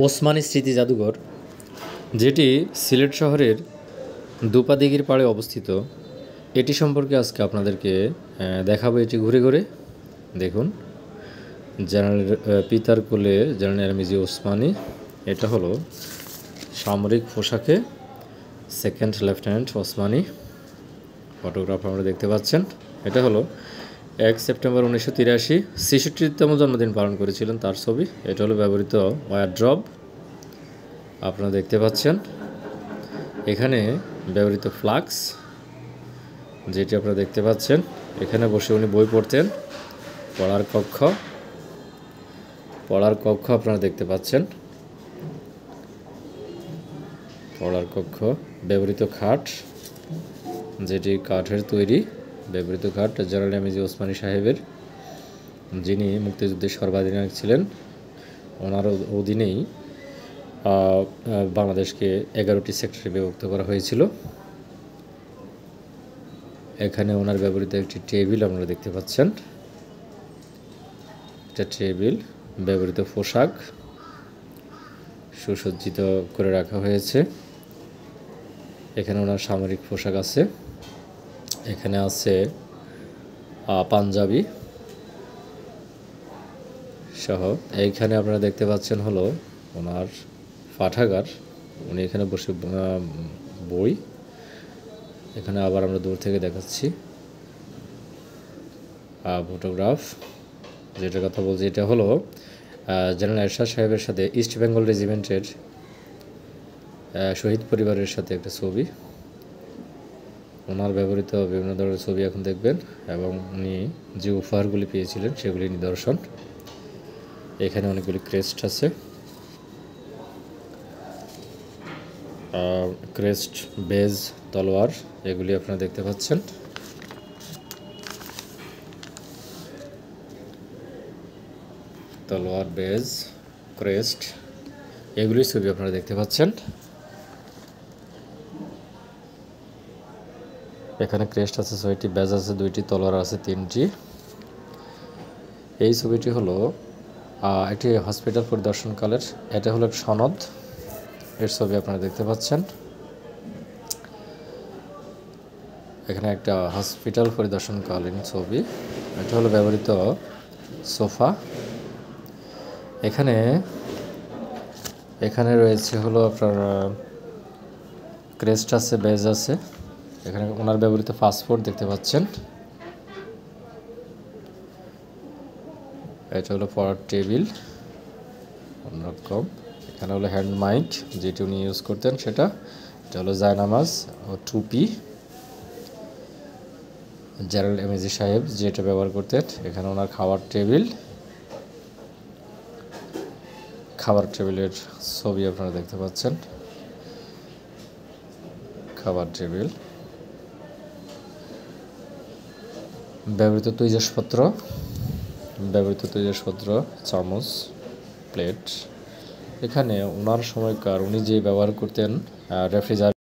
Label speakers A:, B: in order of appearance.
A: ওসমানী স্মৃতি জাদুঘর, যেটি সিলেট শহরের দুপা দিঘির পাড়ে অবস্থিত। এটি সম্পর্কে আজকে আপনাদেরকে দেখাবো। এটি ঘুরে ঘুরে দেখুন। জেনারেল পিতার কোলে জেনারেল মিজি ওসমানী। এটা হলো সামরিক পোশাকে সেকেন্ড লেফটেন্যান্ট ওসমানী। ফটোগ্রাফ আমরা দেখতে পাচ্ছেন। এটা হলো 1 সেপ্টেম্বর 1983 66তম জন্মদিন পালন করেছিলেন তার ছবি। এটা হলো ব্যবহৃত ওয়ারড্রব, আপনারা দেখতে পাচ্ছেন। এখানে ব্যবহৃত ফ্লাক্স, যেটি আপনারা দেখতে পাচ্ছেন। এখানে বসে উনি বই পড়তেন। পড়ার কক্ষ আপনারা দেখতে পাচ্ছেন। পড়ার কক্ষ, ব্যবহৃত খাট, যেটি কাঠের তৈরি। ব্যবহৃত খাট জেনারেল মিজি ওসমানী সাহেবের, যিনি মুক্তিযুদ্ধের সর্বাধিনায়ক ছিলেন। ওনার অধীনেই বাংলাদেশকে 11টি সেক্টরে বিভক্ত করা হয়েছিল। এখানে ওনার ব্যবহৃত একটি টেবিল আপনারা দেখতে পাচ্ছেন। এটা টেবিল, ব্যবহৃত পোশাক সুসজ্জিত করে রাখা হয়েছে। এখানে ওনার সামরিক পোশাক আছে। এখানে আছে পাঞ্জাবি সহ। এইখানে আপনারা দেখতে পাচ্ছেন হলো ওনার পাঠাগার। উনি এখানে বসে বই। এখানে আবার আমরা দূর থেকে দেখাচ্ছি ফটোগ্রাফ, যেটার কথা বলছি। এটা হলো জেনারেল এরশাদ সাহেবের সাথে ইস্ট বেঙ্গল রেজিমেন্টের শহীদ পরিবারের সাথে একটা ছবি। ওনার ব্যবহৃত বিভিন্ন ধরনের ছবি এখন দেখবেন, এবং উনি যে উপহারগুলি পেয়েছিলেন সেগুলি নিদর্শন। এখানে অনেকগুলি ক্রেস্ট আছে, ক্রেস্ট, বেজ, তলোয়ার, এগুলি আপনারা দেখতে পাচ্ছেন। তলোয়ার, বেজ, ক্রেস্ট, এগুলির ছবি আপনারা দেখতে পাচ্ছেন। এখানে ক্রেস্ট আছে 6টি, বেজ আছে 2টি, তলোয়ার আছে 3টি। এই ছবিটি হলো একটি হসপিটাল পরিদর্শনকালের। এটা হলো এক সনদ, এর ছবি আপনারা দেখতে পাচ্ছেন। এখানে একটা হসপিটাল পরিদর্শনকালীন ছবি। এটা হলো ব্যবহৃত সোফা। এখানে রয়েছে হলো আপনার ক্রেস্ট আছে, বেজ আছে। এখানে ওনার ব্যবহৃত পাসপোর্ট দেখতে পাচ্ছেন। এটা হলো পড়ার টেবিল অন্যরকম। এখানে হলো হ্যান্ড মাইক, যেটি উনি ইউজ করতেন সেটা। এটা হলো জায়নামাজ ও টুপি, জেনারেল এমএজি সাহেব যেটা ব্যবহার করতেন। এখানে ওনার খাবার টেবিল, খাবার টেবিলের ছবি আপনারা দেখতে পাচ্ছেন। খাবার টেবিল, ব্যবহৃত তৈজসপত্র, চামচ, প্লেট। এখানে ওনার সময়কার উনি যে ব্যবহার করতেন রেফ্রিজারেটর।